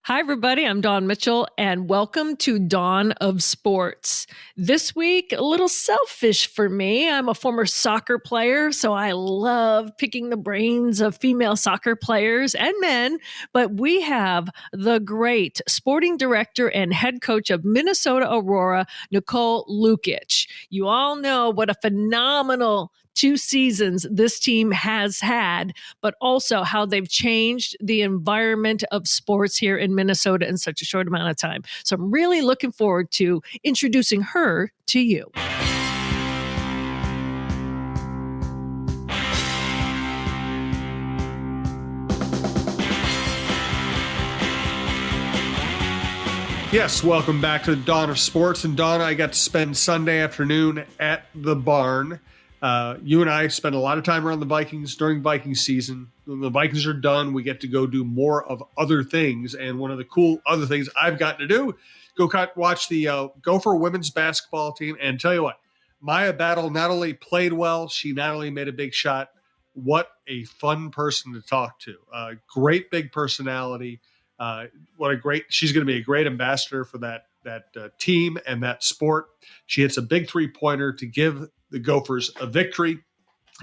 Hi, everybody. I'm Dawn Mitchell, and welcome to Dawn of Sports. This week, a little selfish for me. I'm a former soccer player, so I love picking the brains of female soccer players and men. But we have the great sporting director and head coach of Minnesota Aurora, Nicole Lukic. You all know what a phenomenal 2 seasons this team has had, but also how they've changed the environment of sports here in Minnesota in such a short amount of time. So I'm really looking forward to introducing her to you. Yes, welcome back to the Dawn of Sports. And Dawn, I got to spend Sunday afternoon at the barn. You and I spent a lot of time around the Vikings during Viking season. When the Vikings are done, we get to go do more of other things. And one of the cool other things I've gotten to do, watch the Gopher women's basketball team. And tell you what, Maya Battle not only played well, she not only made a big shot. What a fun person to talk to. Great big personality. She's going to be a great ambassador for that team and that sport. She hits a big 3-pointer to give the Gophers a victory.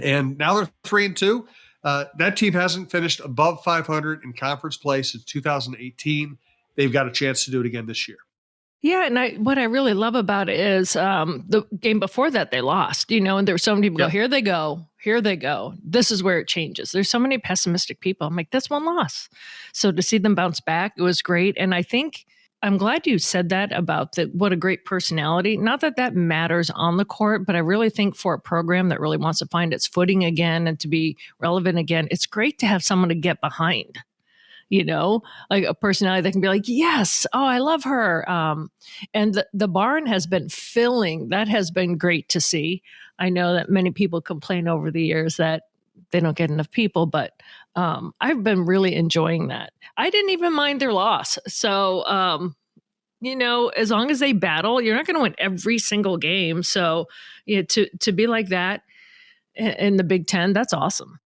And now they're 3-2. That team hasn't finished above 500 in conference play since 2018. They've got a chance to do it again this year. Yeah, and what I really love about it is the game before that they lost, and there were so many people go, here they go. This is where it changes. There's so many pessimistic people. I'm like, that's one loss. So to see them bounce back, it was great. And I think I'm glad you said that about what a great personality. Not that matters on the court, but I really think for a program that really wants to find its footing again and to be relevant again, it's great to have someone to get behind. Like a personality that can be like, yes, oh, I love her. And the barn has been filling. That has been great to see. I know that many people complain over the years that they don't get enough people, but I've been really enjoying that. I didn't even mind their loss. So, as long as they battle, you're not going to win every single game. So to be like that in the Big Ten, that's awesome.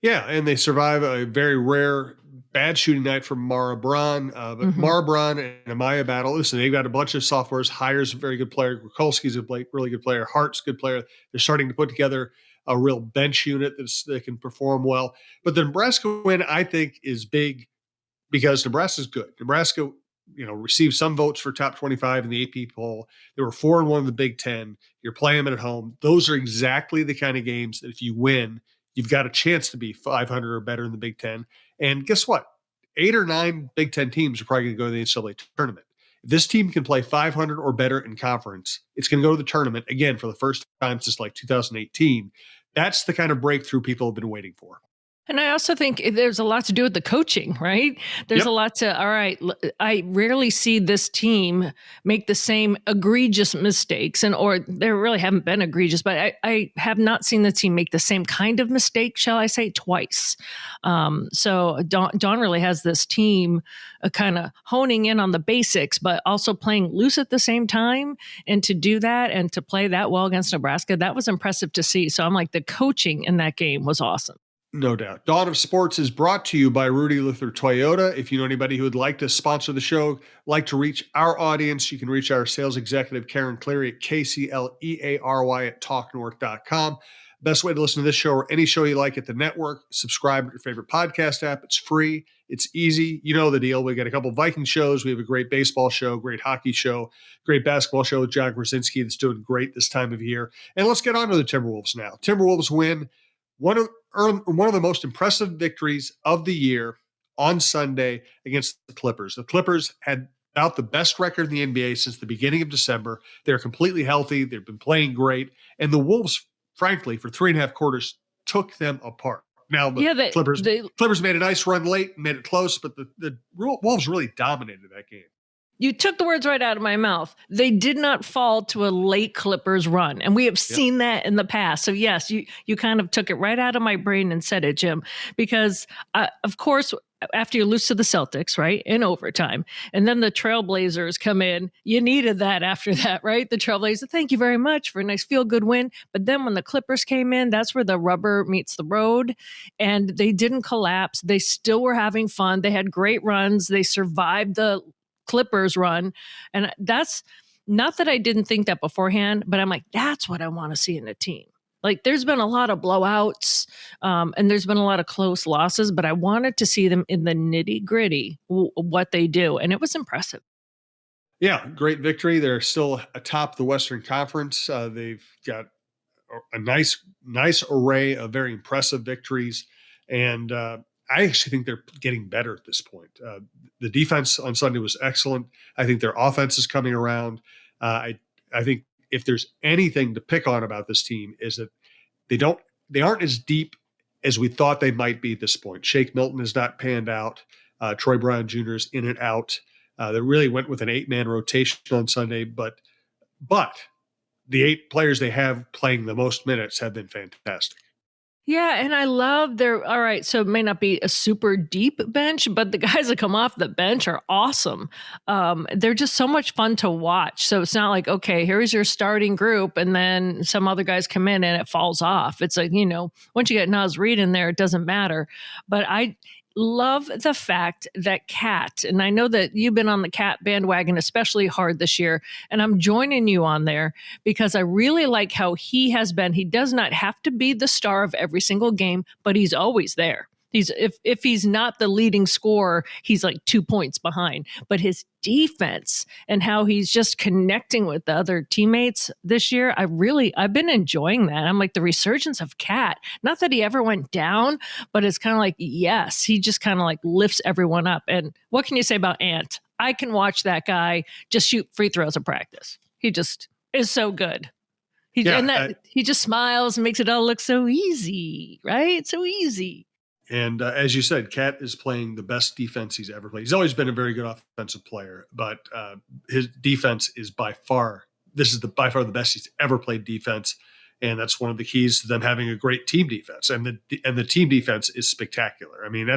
Yeah, and they survive a very rare bad shooting night from Mara Braun. But Mara Braun and Amaya Battle, listen, they've got a bunch of sophomores. Hires a very good player. Kukulski's a really good player. Hart's a good player. They're starting to put together a real bench unit that can perform well. But the Nebraska win, I think, is big because Nebraska's good. Nebraska, received some votes for top 25 in the AP poll. They were 4-1 in the Big Ten. You're playing them at home. Those are exactly the kind of games that if you win, you've got a chance to be 500 or better in the Big Ten. And guess what? 8 or 9 Big Ten teams are probably going to go to the NCAA tournament. If this team can play 500 or better in conference, it's going to go to the tournament again for the first time since 2018. That's the kind of breakthrough people have been waiting for. And I also think there's a lot to do with the coaching, right? There's a lot to, all right, I rarely see this team make the same egregious mistakes, or there really haven't been egregious, but I have not seen the team make the same kind of mistake, shall I say, twice. So Dawn really has this team kind of honing in on the basics, but also playing loose at the same time. And to do that and to play that well against Nebraska, that was impressive to see. So I'm like, the coaching in that game was awesome. No doubt. Dawn of Sports is brought to you by Rudy Luther Toyota. If you know anybody who would like to sponsor the show, like to reach our audience, you can reach our sales executive, Karen Cleary, at KCLEARY@talknorth.com. Best way to listen to this show or any show you like at the network, subscribe to your favorite podcast app. It's free. It's easy. You know the deal. We got a couple of Viking shows. We have a great baseball show, great hockey show, great basketball show with John Krasinski that's doing great this time of year. And let's get on to the Timberwolves now. Timberwolves win one of the most impressive victories of the year on Sunday against the Clippers. The Clippers had about the best record in the NBA since the beginning of December. They're completely healthy. They've been playing great. And the Wolves, frankly, for 3.5 quarters, took them apart. Now, the Clippers made a nice run late, made it close, but the Wolves really dominated that game. You took the words right out of my mouth. They did not fall to a late Clippers run. And we have seen that in the past. So yes, you kind of took it right out of my brain and said it, Jim, because of course, after you lose to the Celtics, right, in overtime, and then the Trailblazers come in. You needed that after that, right? The Trailblazers, thank you very much for a nice feel-good win. But then when the Clippers came in, that's where the rubber meets the road, and they didn't collapse. They still were having fun. They had great runs. They survived the Clippers run, and that's not that I didn't think that beforehand, but I'm like, that's what I want to see in a team. Like, there's been a lot of blowouts, and there's been a lot of close losses, but I wanted to see them in the nitty gritty, what they do. And it was impressive. Yeah, great victory. They're still atop the Western Conference. They've got a nice array of very impressive victories. And I actually think they're getting better at this point. The defense on Sunday was excellent. I think their offense is coming around. I think if there's anything to pick on about this team is that they aren't as deep as we thought they might be at this point. Shake Milton has not panned out. Troy Brown Jr. is in and out. They really went with an 8-man rotation on Sunday, but the 8 players they have playing the most minutes have been fantastic. Yeah, and I love all right, so it may not be a super deep bench, but the guys that come off the bench are awesome. They're just so much fun to watch. So it's not like, okay, here's your starting group, and then some other guys come in and it falls off. It's like, once you get Naz Reid in there, it doesn't matter. But I love the fact that Cat, and I know that you've been on the Cat bandwagon especially hard this year, and I'm joining you on there because I really like how he has been. He does not have to be the star of every single game, but he's always there. If he's not the leading scorer, he's like 2 points behind. But his defense and how he's just connecting with the other teammates this year, I've been enjoying that. I'm like, the resurgence of Cat, not that he ever went down, but it's kind of like, yes, he just kind of like lifts everyone up. And what can you say about Ant? I can watch that guy just shoot free throws in practice. He just is so good. He just smiles and makes it all look so easy, right? So easy. And as you said, Cat is playing the best defense he's ever played. He's always been a very good offensive player, but his defense is by far the best he's ever played defense. And that's one of the keys to them having a great team defense. And the team defense is spectacular. I mean,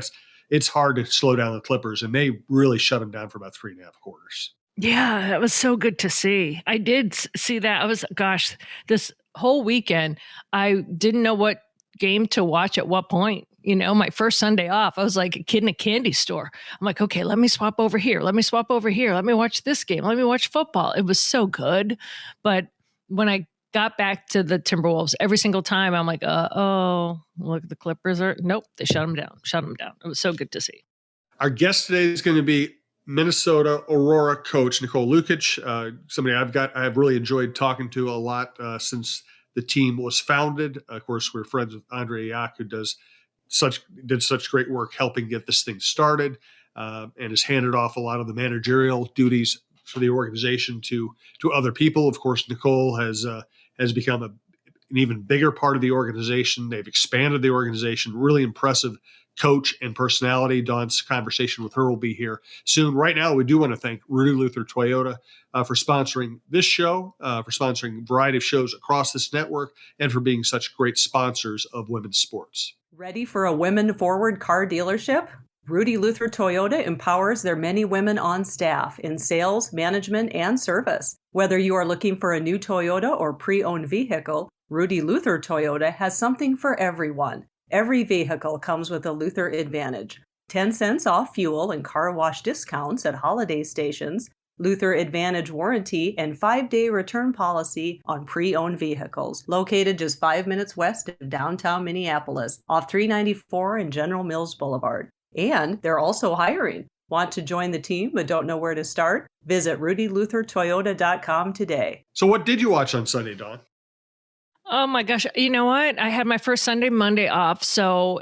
it's hard to slow down the Clippers, and they really shut them down for about 3.5 quarters. Yeah, that was so good to see. I did see that. This whole weekend, I didn't know what game to watch at what point. My first Sunday off, I was like a kid in a candy store. I'm like, okay, let me swap over here. Let me swap over here. Let me watch this game. Let me watch football. It was so good. But when I got back to the Timberwolves, every single time I'm like, look, the Clippers they shut them down. It was so good to see. Our guest today is going to be Minnesota Aurora coach Nicole Lukic, somebody I have really enjoyed talking to a lot since the team was founded. Of course, we're friends with Andre Yak, who did such great work helping get this thing started, and has handed off a lot of the managerial duties for the organization to other people. Of course, Nicole has become an even bigger part of the organization. They've expanded the organization. Really impressive coach and personality. Dawn's conversation with her will be here soon. Right now, we do want to thank Rudy Luther Toyota for sponsoring this show, for sponsoring a variety of shows across this network, and for being such great sponsors of women's sports. Ready for a women-forward car dealership? Rudy Luther Toyota empowers their many women on staff in sales, management, and service. Whether you are looking for a new Toyota or pre-owned vehicle, Rudy Luther Toyota has something for everyone. Every vehicle comes with a Luther Advantage. 10 cents off fuel and car wash discounts at holiday stations, Luther Advantage warranty, and 5-day return policy on pre-owned vehicles. Located just 5 minutes west of downtown Minneapolis, off 394 and General Mills Boulevard. And they're also hiring. Want to join the team but don't know where to start? Visit rudyluthertoyota.com today. So what did you watch on Sunday, Dawn? Oh my gosh. You know what? I had my first Monday off, so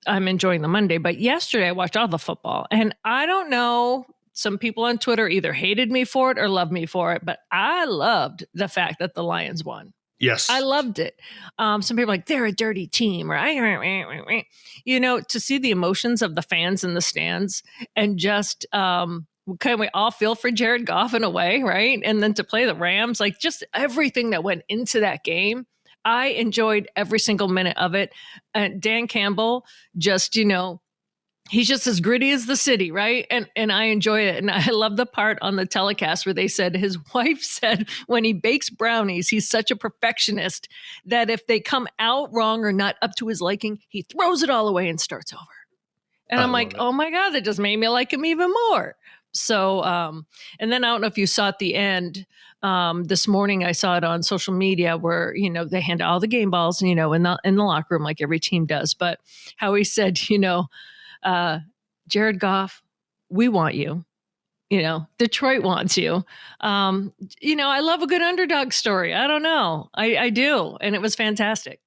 I'm enjoying the Monday. But yesterday I watched all the football, and I don't know, some people on Twitter either hated me for it or loved me for it, but I loved the fact that the Lions won. Yes. I loved it. Some people are like, they're a dirty team, or to see the emotions of the fans in the stands and just, can we all feel for Jared Goff in a way, right? And then to play the Rams, like just everything that went into that game, I enjoyed every single minute of it. Dan Campbell just, he's just as gritty as the city, right? And I enjoy it. And I love the part on the telecast where they said his wife said when he bakes brownies, he's such a perfectionist that if they come out wrong or not up to his liking, he throws it all away and starts over. And I'm like, oh my God, that just made me like him even more. So, and then I don't know if you saw at the end, this morning, I saw it on social media where, they hand out all the game balls, in the locker room, like every team does. But how he said, Jared Goff, we want you. Detroit wants you. I love a good underdog story. I don't know. I do. And it was fantastic.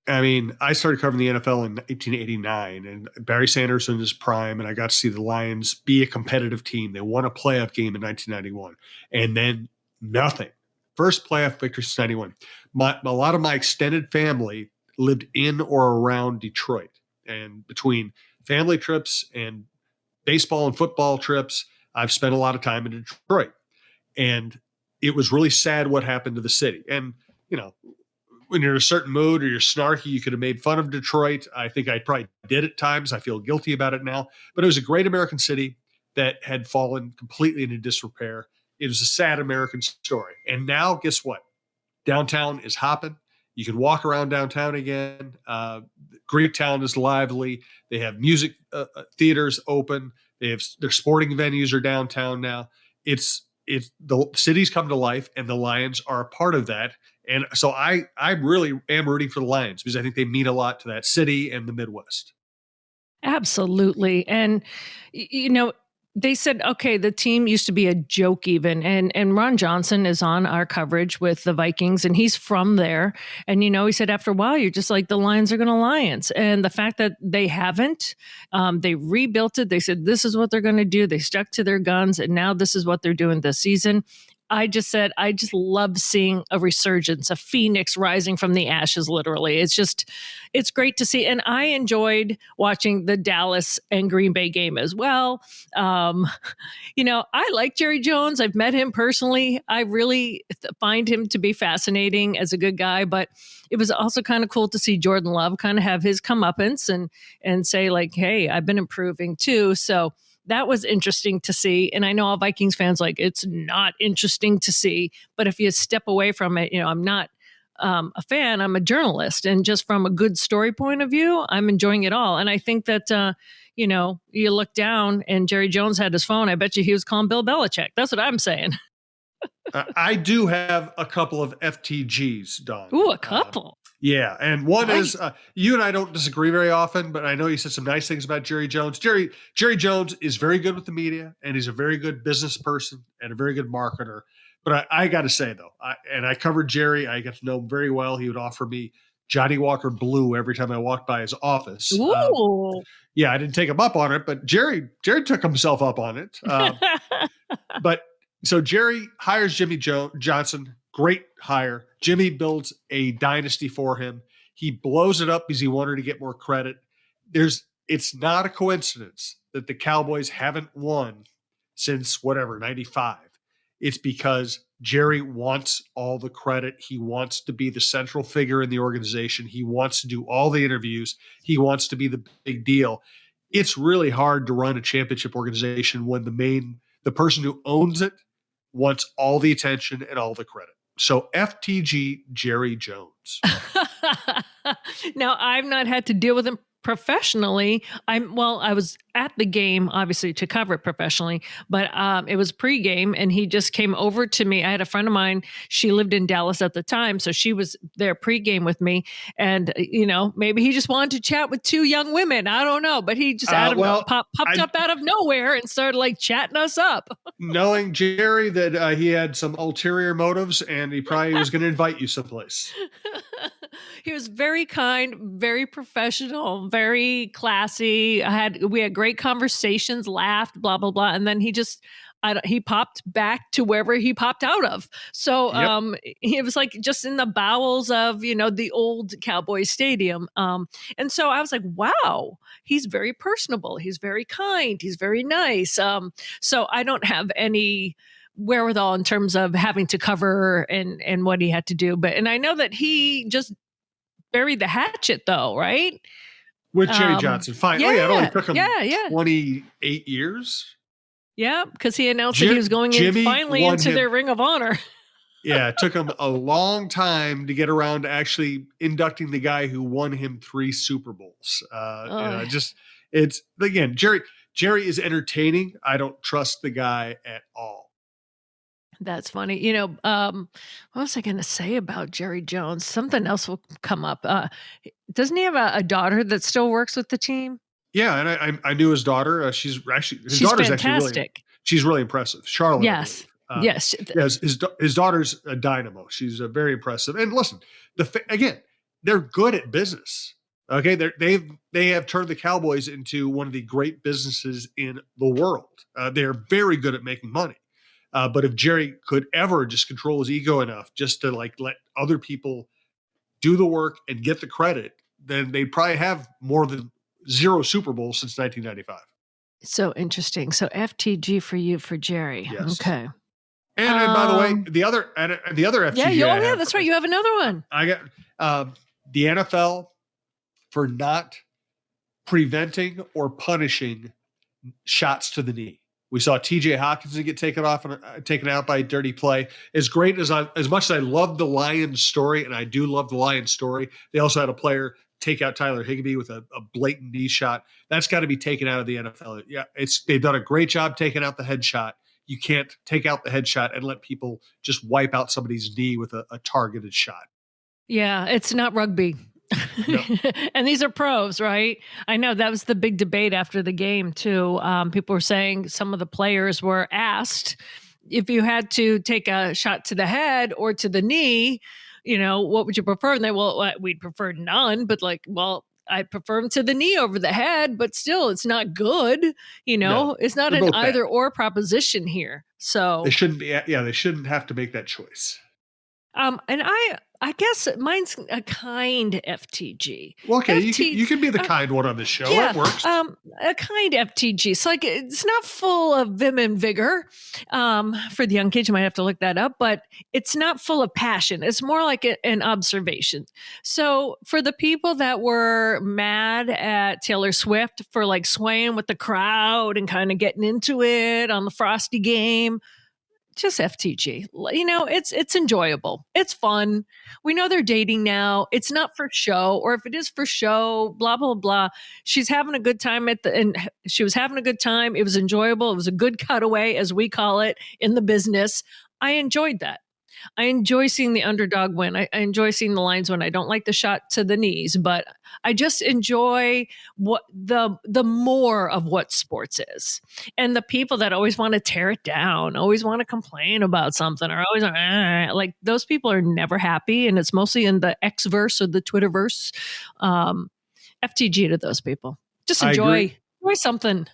I mean, I started covering the NFL in 1989, and Barry Sanders in his prime, and I got to see the Lions be a competitive team. They won a playoff game in 1991, and then nothing. First playoff victory since 91. A lot of my extended family lived in or around Detroit, and between family trips and baseball and football trips, I've spent a lot of time in Detroit. And it was really sad what happened to the city. And, when you're in a certain mood or you're snarky, you could have made fun of Detroit. I think I probably did at times. I feel guilty about it now. But it was a great American city that had fallen completely into disrepair. It was a sad American story. And now, guess what? Downtown is hopping. You can walk around downtown again. Greektown is lively. They have music theaters open. Their sporting venues are downtown now. It's the city's come to life, and the Lions are a part of that. And so I really am rooting for the Lions because I think they mean a lot to that city and the Midwest. Absolutely. And, they said, okay, the team used to be a joke even. And Ron Johnson is on our coverage with the Vikings, and he's from there. And, he said after a while, you're just like, the Lions are going to Lions. And the fact that they haven't, they rebuilt it. They said, this is what they're going to do. They stuck to their guns. And now this is what they're doing this season. I just love seeing a resurgence, a phoenix rising from the ashes, literally. It's great to see. And I enjoyed watching the Dallas and Green Bay game as well. I like Jerry Jones. I've met him personally. I really find him to be fascinating as a good guy, but it was also kind of cool to see Jordan Love kind of have his comeuppance and say like, hey, I've been improving too. So that was interesting to see. And I know all Vikings fans it's not interesting to see. But if you step away from it, I'm not a fan. I'm a journalist. And just from a good story point of view, I'm enjoying it all. And I think that, you look down and Jerry Jones had his phone. I bet you he was calling Bill Belichick. That's what I'm saying. I do have a couple of FTGs, Dawn. Ooh, a couple. Yeah. And one is, you and I don't disagree very often, but I know you said some nice things about Jerry Jones. Jerry Jones is very good with the media, and he's a very good business person and a very good marketer. But I got to say, though, I covered Jerry. I got to know him very well. He would offer me Johnny Walker Blue every time I walked by his office. Ooh. Yeah, I didn't take him up on it, but Jerry took himself up on it. But so Jerry hires Jimmy Johnson. Great hire. Jimmy builds a dynasty for him. He blows it up because he wanted to get more credit. It's not a coincidence that the Cowboys haven't won since 95. It's because Jerry wants all the credit. He wants to be the central figure in the organization. He wants to do all the interviews. He wants to be the big deal. It's really hard to run a championship organization when the person who owns it wants all the attention and all the credit. So FTG Jerry Jones. Now, I've not had to deal with him professionally. I was at the game, obviously, to cover it professionally, but it was pregame, and he just came over to me. I had a friend of mine. She lived in Dallas at the time, so she was there pregame with me. And, maybe he just wanted to chat with two young women. I don't know, but he just popped up out of nowhere and started chatting us up. Knowing Jerry that he had some ulterior motives, and he probably was going to invite you someplace. He was very kind, very professional, very classy. We had great conversations, laughed, blah, blah, blah. And then he popped back to wherever he popped out of. So it was just in the bowels of, the old Cowboys Stadium. And so I was like, wow, he's very personable. He's very kind. He's very nice. So I don't have any wherewithal in terms of having to cover and what he had to do. And I know that he just buried the hatchet though, right? With Jerry Johnson. Fine. Yeah, Oh, yeah. It only took him yeah. 28 years. Yeah, because he announced that he was going finally into their Ring of Honor. Yeah, it took him a long time to get around to actually inducting the guy who won him 3 Super Bowls. It's again, Jerry is entertaining. I don't trust the guy at all. That's funny. What was I going to say about Jerry Jones? Something else will come up. Doesn't he have a daughter that still works with the team? Yeah, and I knew his daughter. She's daughter's fantastic. She's really impressive. Charlotte. Yes. Yes. His daughter's a dynamo. She's very impressive. And listen, they're good at business. Okay, they have turned the Cowboys into one of the great businesses in the world. They're very good at making money. But if Jerry could ever just control his ego enough just to let other people do the work and get the credit, then they'd probably have more than 0 Super Bowls since 1995. So interesting. So FTG for you for Jerry. Yes. Okay. And by the way, the other FTG. Yeah, that's right. You have another one. I got the NFL for not preventing or punishing shots to the knee. We saw TJ Hawkinson get taken out by a dirty play. As much as I love the Lions story, and I do love the Lions story, they also had a player take out Tyler Higbee with a blatant knee shot. That's got to be taken out of the NFL. Yeah, they've done a great job taking out the headshot. You can't take out the headshot and let people just wipe out somebody's knee with a targeted shot. Yeah, it's not rugby. No. And these are pros, right? I know that was the big debate after the game too. People were saying some of the players were asked if you had to take a shot to the head or to the knee, what would you prefer? And we'd prefer none, but I prefer them to the knee over the head, but still it's not good. No, it's not an either or proposition here. So they shouldn't be. Yeah, they shouldn't have to make that choice. And I guess mine's a kind FTG. Well, okay, you can be the kind one on this show. Yeah, that works. A kind FTG. So it's not full of vim and vigor. For the young kids, you might have to look that up, but it's not full of passion. It's more like an observation. So for the people that were mad at Taylor Swift for swaying with the crowd and kind of getting into it on the Frosty game, just FTG. It's enjoyable. It's fun. We know they're dating now. It's not for show, or if it is for show, blah, blah, blah. She's having a good time and she was having a good time. It was enjoyable. It was a good cutaway, as we call it in the business. I enjoyed that. I enjoy seeing the underdog win. I enjoy seeing the Lions win. I don't like the shot to the knees, but I just enjoy what the more of what sports is. And the people that always want to tear it down, always want to complain about something, or always those people are never happy. And it's mostly in the X-verse or the Twitterverse. FTG to those people. Just enjoy something.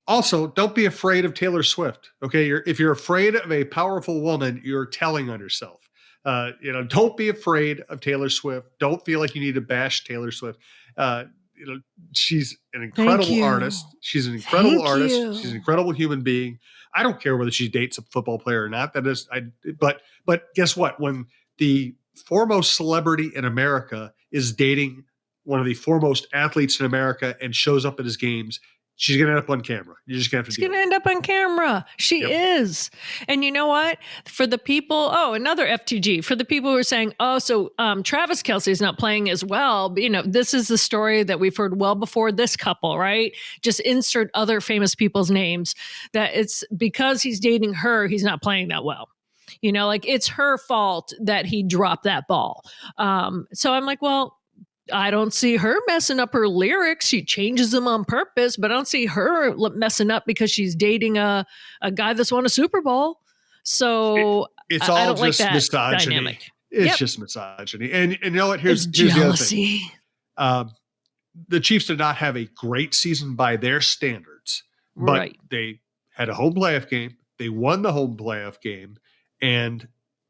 Also, don't be afraid of Taylor Swift. Okay, if you're afraid of a powerful woman, you're telling on yourself. Don't be afraid of Taylor Swift. Don't feel like you need to bash Taylor Swift. She's an incredible artist. She's an incredible artist. She's an incredible human being. I don't care whether she dates a football player or not. But guess what? When the foremost celebrity in America is dating one of the foremost athletes in America and shows up at his games, she's going to end up on camera. You're just going to have to She's going to end up on camera. She is. And you know what? For the people, another FTG, for the people who are saying, Travis Kelce is not playing as well. This is the story that we've heard well before this couple, right? Just insert other famous people's names, that it's because he's dating her, he's not playing that well. It's her fault that he dropped that ball. So I'm like, well, I don't see her messing up her lyrics. She changes them on purpose, but I don't see her messing up because she's dating a guy that's won a Super Bowl. So it's all just misogyny. Dynamic. It's just misogyny. And you know what? Here's jealousy. The other thing. The Chiefs did not have a great season by their standards, but they had a home playoff game. They won the home playoff game. And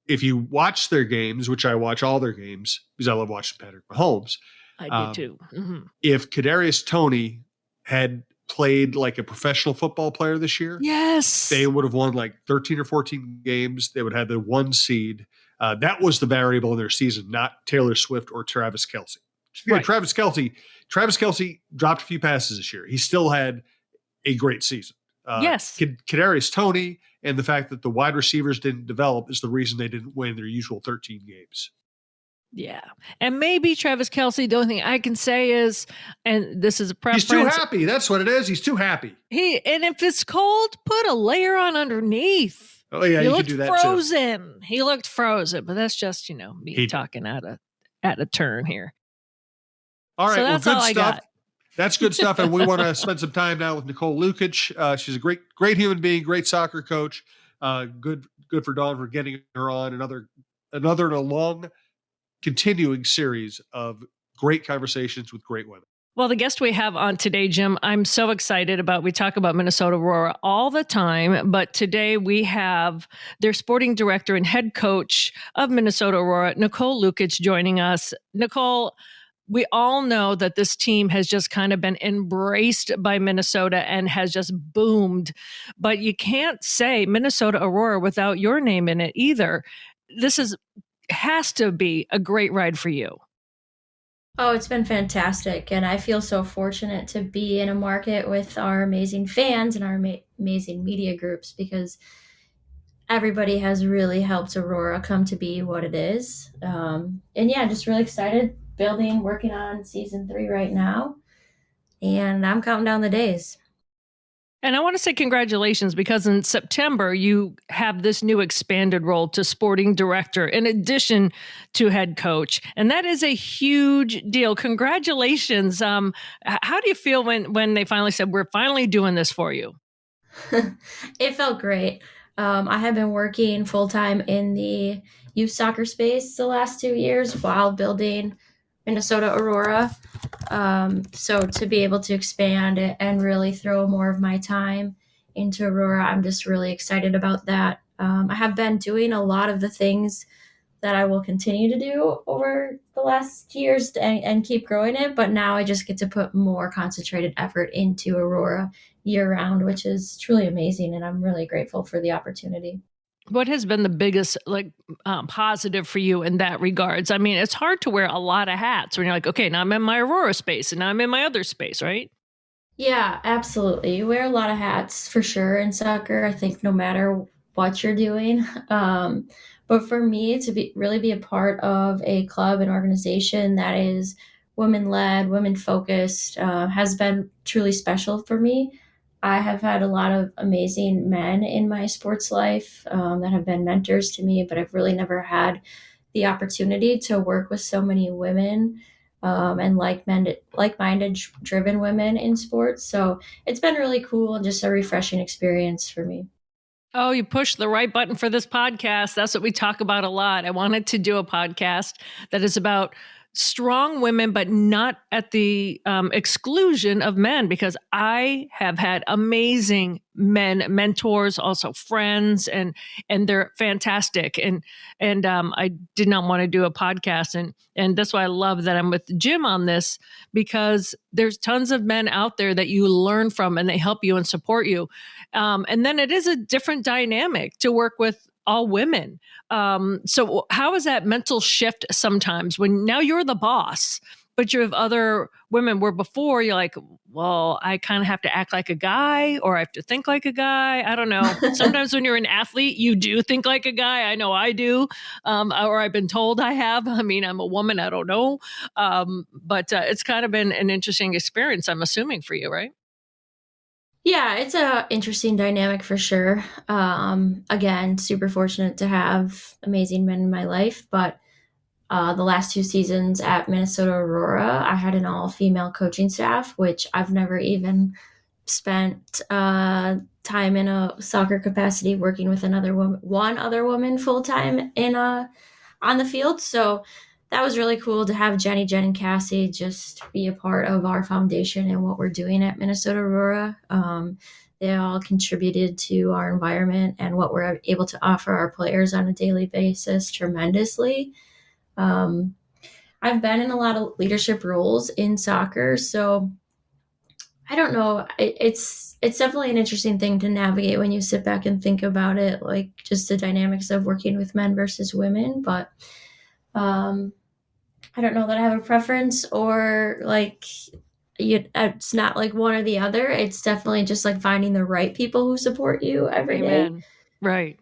if you watch their games, which I watch all their games because I love watching Patrick Mahomes. I do too. Mm-hmm. If Kadarius Toney had played like a professional football player this year, yes, they would have won 13 or 14 games. They would have the 1 seed. That was the variable in their season, not Taylor Swift or Travis Kelce. Right. Travis Kelce dropped a few passes this year. He still had a great season. Yes. Kadarius Toney and the fact that the wide receivers didn't develop is the reason they didn't win their usual 13 games. Yeah. And maybe Travis Kelce, the only thing I can say is, and this is a preference. He's too happy. That's what it is. He's too happy. And if it's cold, put a layer on underneath. Oh, yeah, you can do that frozen. too. He looked frozen, but that's just, me talking at a turn here. All right, so that's good all stuff. I got. That's good stuff, and we want to spend some time now with Nicole Lukic. She's a great human being, great soccer coach. Good for Dawn for getting her on another in a long, continuing series of great conversations with great women. Well, the guest we have on today, Jim, I'm so excited about. We talk about Minnesota Aurora all the time, but today we have their sporting director and head coach of Minnesota Aurora, Nicole Lukic, joining us. Nicole, we all know that this team has just kind of been embraced by Minnesota and has just boomed, but you can't say Minnesota Aurora without your name in it either. This has to be a great ride for you. Oh, it's been fantastic, and I feel so fortunate to be in a market with our amazing fans and our amazing media groups, because everybody has really helped Aurora come to be what it is. And yeah, just really excited, working on season 3 right now, and I'm counting down the days. And I want to say congratulations, because in September, you have this new expanded role to sporting director in addition to head coach. And that is a huge deal. Congratulations. How do you feel when they finally said, we're finally doing this for you? It felt great. I have been working full-time in the youth soccer space the last 2 years while building Minnesota Aurora. So to be able to expand it and really throw more of my time into Aurora, I'm just really excited about that. I have been doing a lot of the things that I will continue to do over the last years and keep growing it, but now I just get to put more concentrated effort into Aurora year round, which is truly amazing, and I'm really grateful for the opportunity. What has been the biggest positive for you in that regards? I mean, it's hard to wear a lot of hats when you're like, okay, now I'm in my Aurora space and now I'm in my other space, right? Yeah, absolutely. You wear a lot of hats for sure in soccer, I think, no matter what you're doing. But for me to really be a part of a club and organization that is women-led, women-focused, has been truly special for me. I have had a lot of amazing men in my sports life that have been mentors to me, but I've really never had the opportunity to work with so many women and like-minded, driven women in sports. So it's been really cool and just a refreshing experience for me. Oh, you pushed the right button for this podcast. That's what we talk about a lot. I wanted to do a podcast that is about strong women, but not at the exclusion of men, because I have had amazing men mentors, also friends, and they're fantastic. And I did not want to do a podcast, and that's why I love that I'm with Jim on this, because there's tons of men out there that you learn from, and they help you and support you. And then it is a different dynamic to work with all women. So how is that mental shift sometimes when now you're the boss, but you have other women where before you're like, well, I kind of have to act like a guy, or I have to think like a guy. I don't know. Sometimes when you're an athlete, you do think like a guy. I know I do. Or I've been told I have. I mean, I'm a woman. I don't know. But it's kind of been an interesting experience, I'm assuming, for you, right? Yeah, it's a interesting dynamic for sure. Again, super fortunate to have amazing men in my life, but the last 2 seasons at Minnesota Aurora, I had an all-female coaching staff, which I've never even spent time in a soccer capacity working with one other woman full-time on the field. So that was really cool to have Jen, and Cassie just be a part of our foundation and what we're doing at Minnesota Aurora. They all contributed to our environment and what we're able to offer our players on a daily basis tremendously. I've been in a lot of leadership roles in soccer, so I don't know. It's definitely an interesting thing to navigate when you sit back and think about it, like just the dynamics of working with men versus women. But I I don't know that I have a preference or like it's not like one or the other. It's definitely just like finding the right people who support you every day. Amen. Right.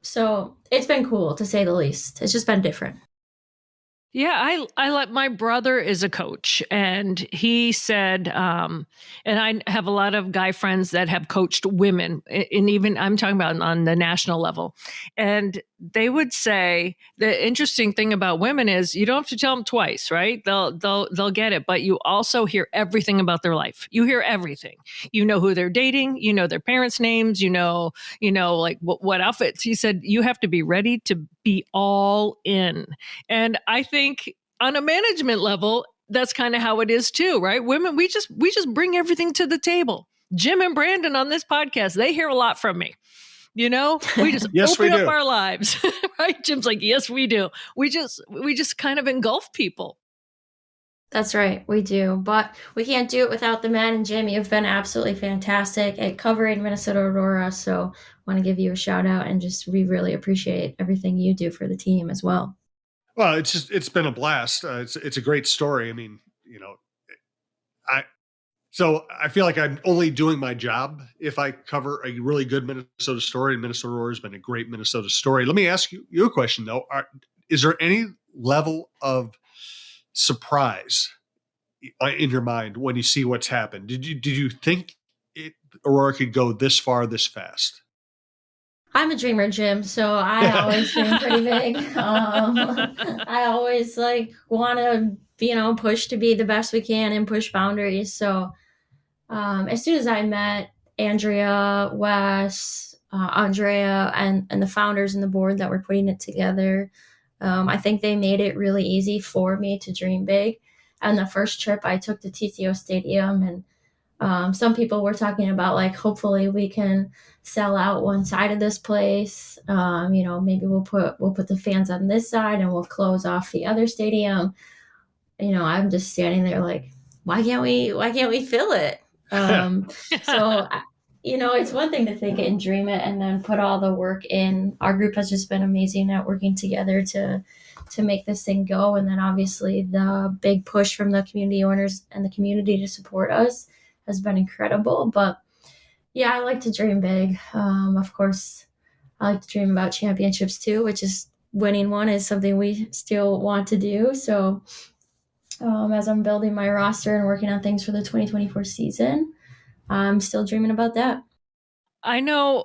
So it's been cool to say the least. It's just been different. Yeah, I let my brother is a coach, and he said, and I have a lot of guy friends that have coached women, and even I'm talking about on the national level, and they would say the interesting thing about women is you don't have to tell them twice, right? They'll get it, but you also hear everything about their life. You hear everything. You know who they're dating. You know their parents' names. You know like what outfits. He said you have to be ready to be all in. And I think on a management level, that's kind of how it is too, right? Women, we just bring everything to the table. Jim and Brandon on this podcast, they hear a lot from me. We just Yes, open we up do. our lives, right? Jim's like, yes, we do. We just kind of engulf people. That's right, we do. But we can't do it without the man. And Jim, you've been absolutely fantastic at covering Minnesota Aurora. So I want to give you a shout out and we really appreciate everything you do for the team as well. Well, it's been a blast. It's a great story. I mean, I feel like I'm only doing my job if I cover a really good Minnesota story, and Minnesota Aurora has been a great Minnesota story. Let me ask you a question though. Is there any level of surprise in your mind when you see what's happened? Did you think Aurora could go this far this fast? I'm a dreamer, Jim, so I always dream pretty big. I always want to, push to be the best we can and push boundaries. So as soon as I met Andrea, Wes, Andrea, and the founders and the board that were putting it together, I think they made it really easy for me to dream big. And the first trip I took to TCO Stadium, and some people were talking about hopefully we can sell out one side of this place. Maybe we'll put the fans on this side and we'll close off the other stadium. I'm just standing there like, why can't we fill it? So it's one thing to think it and dream it and then put all the work in. Our group has just been amazing at working together to make this thing go. And then obviously the big push from the community owners and the community to support us has been incredible. But yeah, I like to dream big. Of course, I like to dream about championships too, which is winning one is something we still want to do. So as I'm building my roster and working on things for the 2024 season, I'm still dreaming about that. I know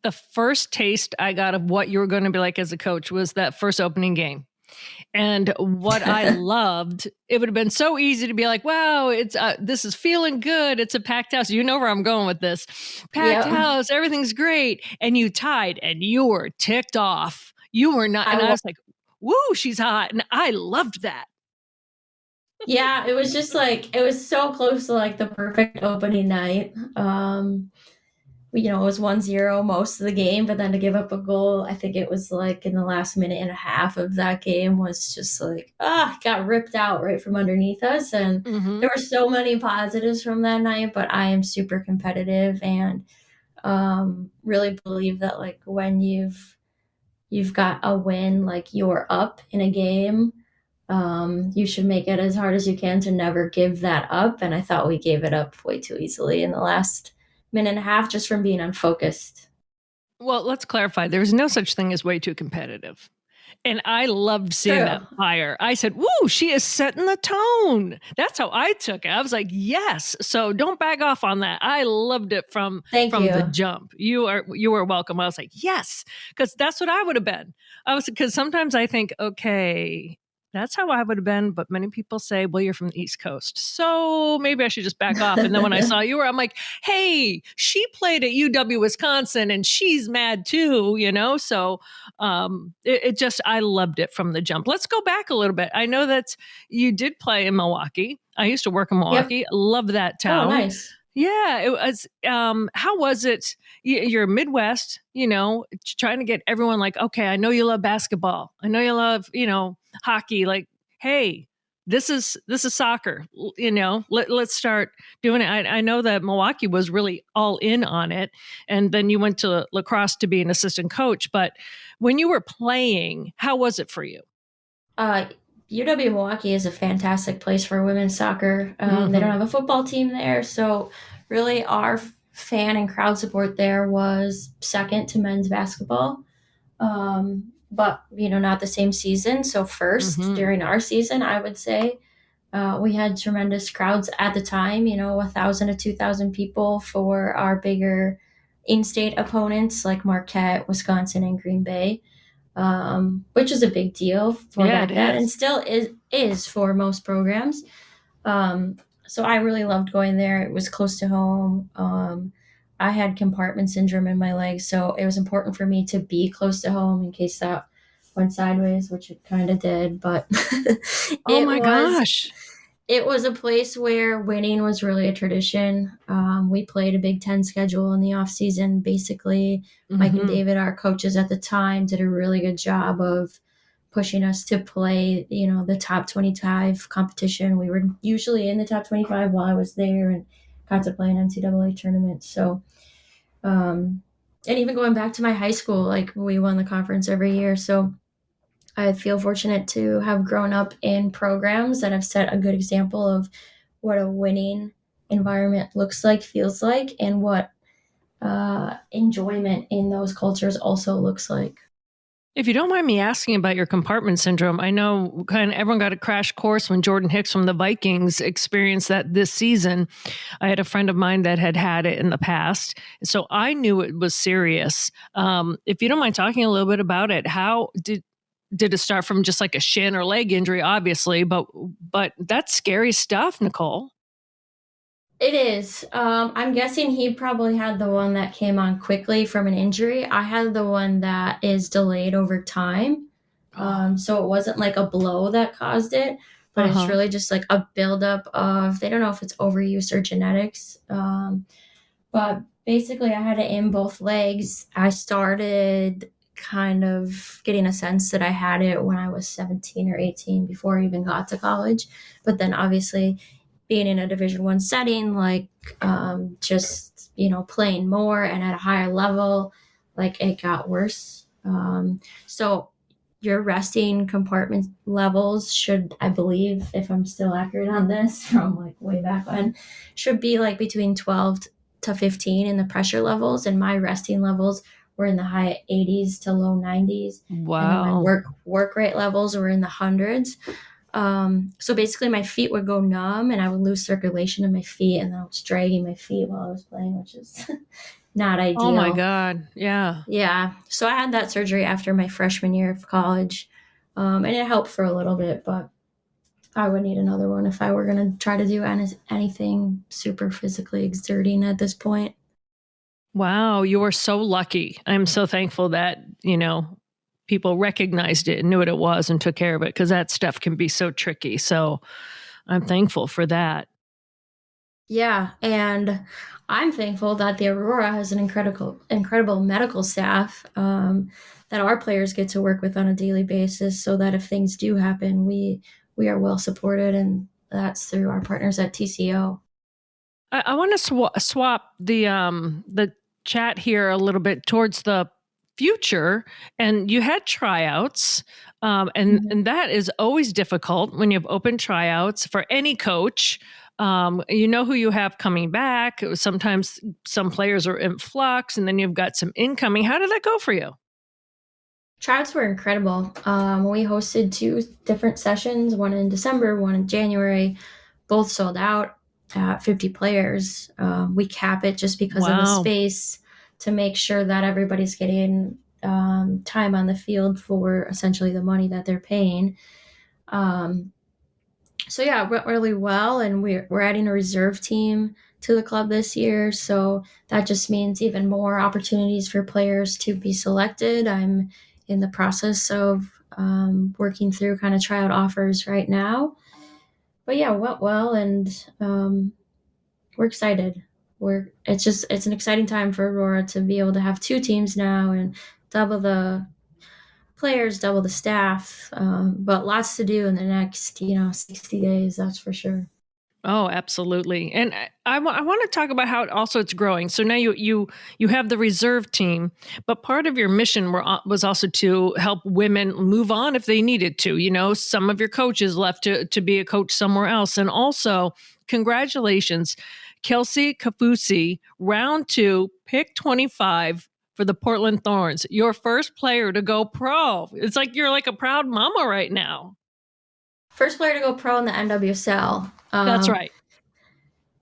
the first taste I got of what you were going to be like as a coach was that first opening game. And what I loved, it would have been so easy to be like, wow, this is feeling good. It's a packed house. You know where I'm going with this. Packed house, everything's great. And you tied and you were ticked off. You were not. And I was like, woo, she's hot. And I loved that. Yeah, it was just it was so close to the perfect opening night. It was 1-0 most of the game, but then to give up a goal, I think it was in the last minute and a half of that game was just got ripped out right from underneath us. And there were so many positives from that night, but I am super competitive and really believe that when you've got a win, you're up in a game, you should make it as hard as you can to never give that up. And I thought we gave it up way too easily in the last minute and a half just from being unfocused. Well, let's clarify. There's no such thing as way too competitive. And I loved seeing that fire. I said, woo, she is setting the tone. That's how I took it. I was like, yes. So don't back off on that. I loved it from the jump. You were welcome. I was like, yes, because that's what I would have been. Because sometimes I think, okay, that's how I would have been. But many people say, well, you're from the East Coast, so maybe I should just back off. And then when I saw you were, I'm like, hey, she played at UW Wisconsin and she's mad too, So it just, I loved it from the jump. Let's go back a little bit. I know that you did play in Milwaukee. I used to work in Milwaukee. Yep. Love that town. Oh, nice. Yeah, it was. How was it? You're Midwest, trying to get everyone okay, I know you love basketball. I know you love, hockey. Hey, this is soccer. Let's start doing it. I know that Milwaukee was really all in on it, and then you went to lacrosse to be an assistant coach. But when you were playing, how was it for you? UW Milwaukee is a fantastic place for women's soccer. They don't have a football team there, so really our fan and crowd support there was second to men's basketball. But not the same season. So first during our season, I would say we had tremendous crowds at the time. 1,000 to 2,000 people for our bigger in-state opponents like Marquette, Wisconsin, and Green Bay. Which is a big deal for back then and still is for most programs. So I really loved going there. It was close to home. I had compartment syndrome in my legs, so it was important for me to be close to home in case that went sideways, which it kind of did. But oh my gosh. It was a place where winning was really a tradition. We played a Big Ten schedule in the off season. Basically, Mike and David, our coaches at the time, did a really good job of pushing us to play, the top 25 competition. We were usually in the top 25 while I was there and got to play an NCAA tournament. So, and even going back to my high school, like we won the conference every year. So I feel fortunate to have grown up in programs that have set a good example of what a winning environment looks like, feels like, and what enjoyment in those cultures also looks like. If you don't mind me asking about your compartment syndrome, I know kind of everyone got a crash course when Jordan Hicks from the Vikings experienced that this season. I had a friend of mine that had it in the past, so I knew it was serious. If you don't mind talking a little bit about it, how did it start from just like a shin or leg injury, obviously, but that's scary stuff, Nicole. It is. I'm guessing he probably had the one that came on quickly from an injury. I had the one that is delayed over time. So it wasn't like a blow that caused it, but it's really just like a buildup of, they don't know if it's overuse or genetics. But basically I had it in both legs. I started kind of getting a sense that I had it when I was 17 or 18 before I even got to college. But then obviously being in a Division I setting, like just, playing more and at a higher level, like it got worse. So your resting compartment levels should, I believe, if I'm still accurate on this from like way back when, should be like between 12 to 15 in the pressure levels. And my resting levels were in the high 80s to low 90s. Wow. And then my work rate levels were in the hundreds. So basically my feet would go numb and I would lose circulation in my feet, and then I was dragging my feet while I was playing, which is not ideal. Oh my God. Yeah. Yeah. So I had that surgery after my freshman year of college. And it helped for a little bit, but I would need another one if I were going to try to do anything super physically exerting at this point. Wow. You are so lucky. I'm so thankful that, people recognized it and knew what it was and took care of it, because that stuff can be so tricky. So I'm thankful for that. Yeah. And I'm thankful that the Aurora has an incredible medical staff that our players get to work with on a daily basis, so that if things do happen, we are well supported, and that's through our partners at TCO. I want to swap the chat here a little bit towards the future. And you had tryouts, and that is always difficult when you have open tryouts for any coach. You know who you have coming back. Sometimes some players are in flux, and then you've got some incoming. How did that go for you? Tryouts were incredible. We hosted 2 different sessions, one in December, one in January, both sold out at 50 players. We cap it just because of the space, to make sure that everybody's getting time on the field for essentially the money that they're paying. So yeah, it went really well, and we're adding a reserve team to the club this year. So that just means even more opportunities for players to be selected. I'm in the process of working through kind of tryout offers right now. But yeah, it went well, and we're excited. It's an exciting time for Aurora to be able to have 2 teams now and double the players, double the staff, but lots to do in the next 60 days, that's for sure. Oh, absolutely. And I want to talk about how it's growing. So now you have the reserve team, but part of your mission was also to help women move on if they needed to. You know, some of your coaches left to be a coach somewhere else. And also, congratulations, Kelsey Kafusi, round 2, pick 25 for the Portland Thorns, your first player to go pro. It's like you're like a proud mama right now. First player to go pro in the NWSL. That's right.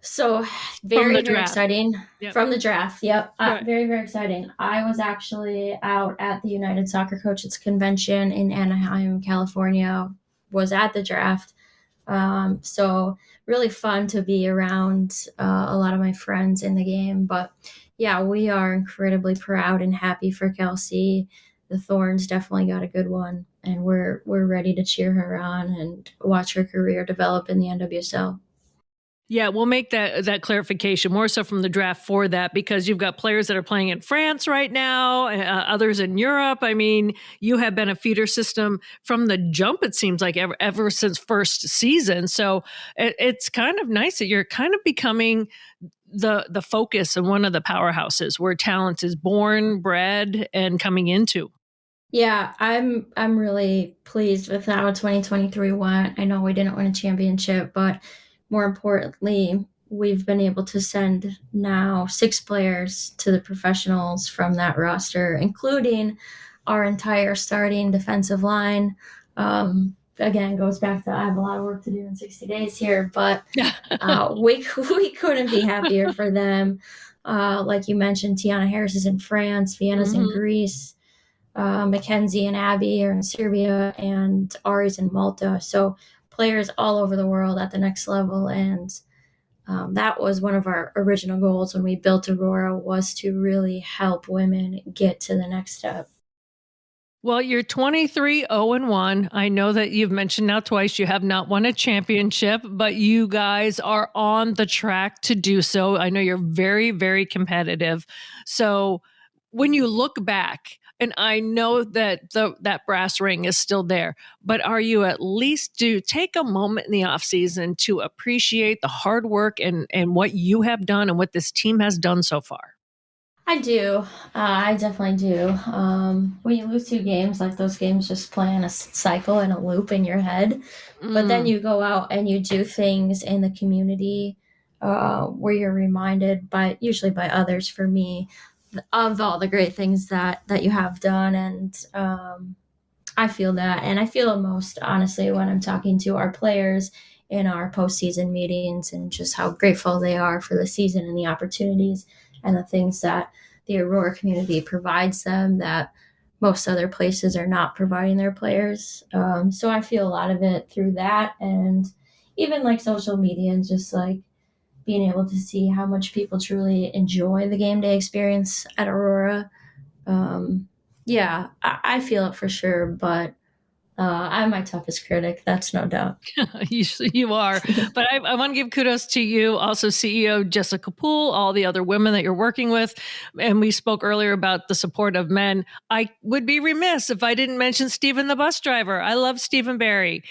So very, very exciting. Yep. From the draft. Yep. Right. Very, very exciting. I was actually out at the United Soccer Coaches Convention in Anaheim, California, was at the draft. So really fun to be around a lot of my friends in the game. But yeah, we are incredibly proud and happy for Kelsey. The Thorns definitely got a good one, and we're ready to cheer her on and watch her career develop in the NWSL. Yeah, we'll make that clarification more so from the draft for that, because you've got players that are playing in France right now, others in Europe. I mean, you have been a feeder system from the jump, it seems like, ever since first season. So it's kind of nice that you're kind of becoming the focus and one of the powerhouses where talent is born, bred, and coming into. Yeah, I'm really pleased with how 2023 went. I know we didn't win a championship, but more importantly, we've been able to send now 6 players to the professionals from that roster, including our entire starting defensive line. Again, goes back to I have a lot of work to do in 60 days here, but we couldn't be happier for them. Like you mentioned, Tiana Harris is in France, Vienna's in Greece. Mackenzie and Abby are in Serbia, and Ari's in Malta. So players all over the world at the next level. And that was one of our original goals when we built Aurora, was to really help women get to the next step. Well, you're 23-0-1. I know that you've mentioned now twice you have not won a championship, but you guys are on the track to do so. I know you're very, very competitive. So when you look back, and I know that that brass ring is still there, but are you at least do take a moment in the off season to appreciate the hard work and what you have done and what this team has done so far? I do. I definitely do. When you lose 2 games, like those games just play in a cycle and a loop in your head. But then you go out and you do things in the community where you're reminded usually by others, for me, of all the great things that you have done. And I feel that. And I feel it most, honestly, when I'm talking to our players in our postseason meetings, and just how grateful they are for the season and the opportunities and the things that the Aurora community provides them that most other places are not providing their players. So I feel a lot of it through that, and even like social media, and just like being able to see how much people truly enjoy the game day experience at Aurora. Yeah, I feel it for sure, but I'm my toughest critic. That's no doubt. You are. But I want to give kudos to you, also CEO Jessica Poole, all the other women that you're working with. And we spoke earlier about the support of men. I would be remiss if I didn't mention Stephen, the bus driver. I love Stephen Barry.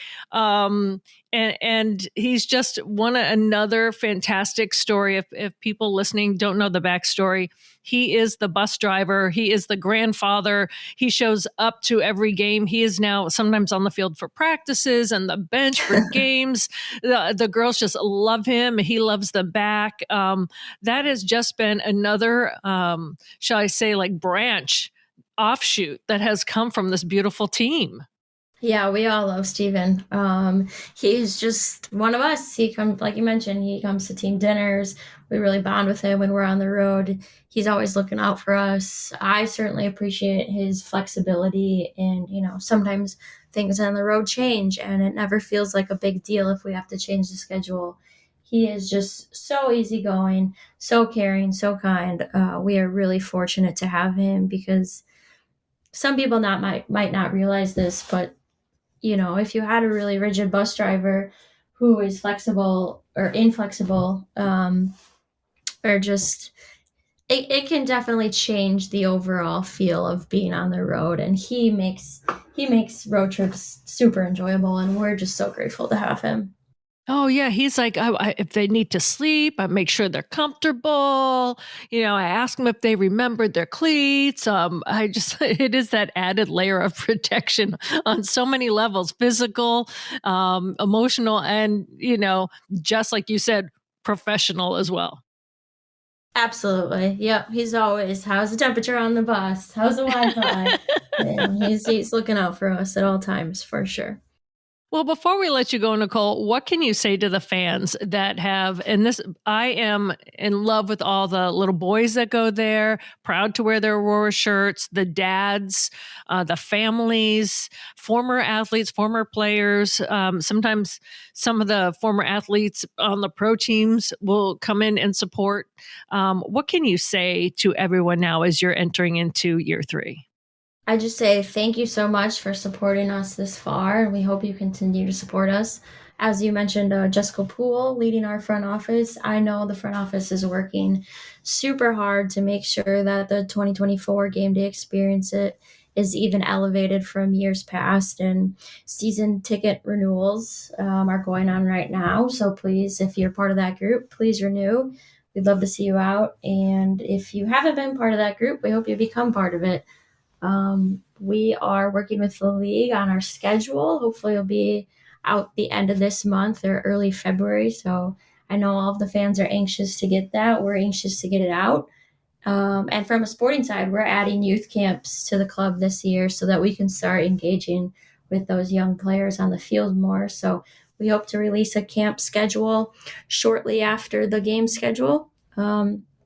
And he's just another fantastic story. If people listening don't know the backstory, he is the bus driver. He is the grandfather. He shows up to every game. He is now sometimes on the field for practices and the bench for games. The girls just love him. He loves them back. That has just been another, shall I say, like branch offshoot that has come from this beautiful team. Yeah, we all love Steven. He's just one of us. He comes, like you mentioned, he comes to team dinners. We really bond with him when we're on the road. He's always looking out for us. I certainly appreciate his flexibility, and, sometimes things on the road change and it never feels like a big deal if we have to change the schedule. He is just so easygoing, so caring, so kind. We are really fortunate to have him, because some people might not realize this, but if you had a really rigid bus driver who is flexible or inflexible, or just, it can definitely change the overall feel of being on the road. And he makes road trips super enjoyable, and we're just so grateful to have him. Oh yeah, he's like, if they need to sleep, I make sure they're comfortable. I ask them if they remembered their cleats. It is that added layer of protection on so many levels, physical, emotional, and just like you said, professional as well. Absolutely. Yep. He's always, how's the temperature on the bus? How's the Wi-Fi? And he's looking out for us at all times, for sure. Well, before we let you go, Nicole, what can you say to the fans that have, and this, I am in love with all the little boys that go there, proud to wear their Aurora shirts, the dads, the families, former athletes, former players. Sometimes some of the former athletes on the pro teams will come in and support. What can you say to everyone now as you're entering into year 3? I just say thank you so much for supporting us this far, and we hope you continue to support us. As you mentioned, Jessica Poole leading our front office. I know the front office is working super hard to make sure that the 2024 game day experience is even elevated from years past. And season ticket renewals are going on right now. So please, if you're part of that group, please renew. We'd love to see you out. And if you haven't been part of that group, we hope you become part of it. We are working with the league on our schedule. Hopefully it'll be out the end of this month or early February. So I know all of the fans are anxious to get that. We're anxious to get it out. And from a sporting side, we're adding youth camps to the club this year so that we can start engaging with those young players on the field more. So we hope to release a camp schedule shortly after the game schedule.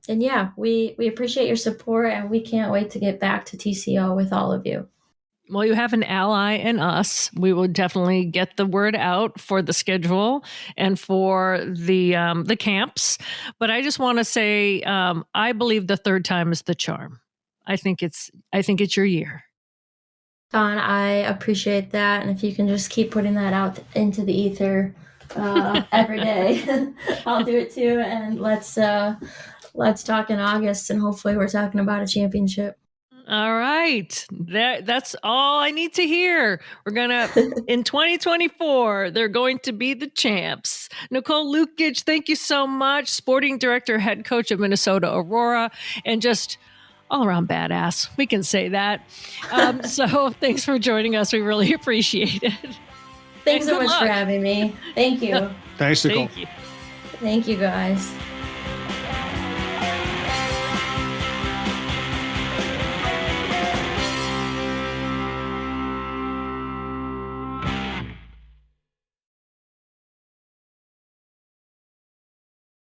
And yeah, we appreciate your support, and we can't wait to get back to TCO with all of you. Well, you have an ally in us. We will definitely get the word out for the schedule and for the camps. But I just want to say, I believe the third time is the charm. I think it's your year. Dawn, I appreciate that, and if you can just keep putting that out into the ether every day, I'll do it too. And let's talk in August, and hopefully we're talking about a championship. All right. That's all I need to hear. We're going to, in 2024, they're going to be the champs. Nicole Lukic, thank you so much. Sporting director, head coach of Minnesota Aurora, and just all around badass. We can say that. So thanks for joining us. We really appreciate it. Thanks so much for having me. Thank you. Thanks, Nicole. Thank you. Thank you, guys.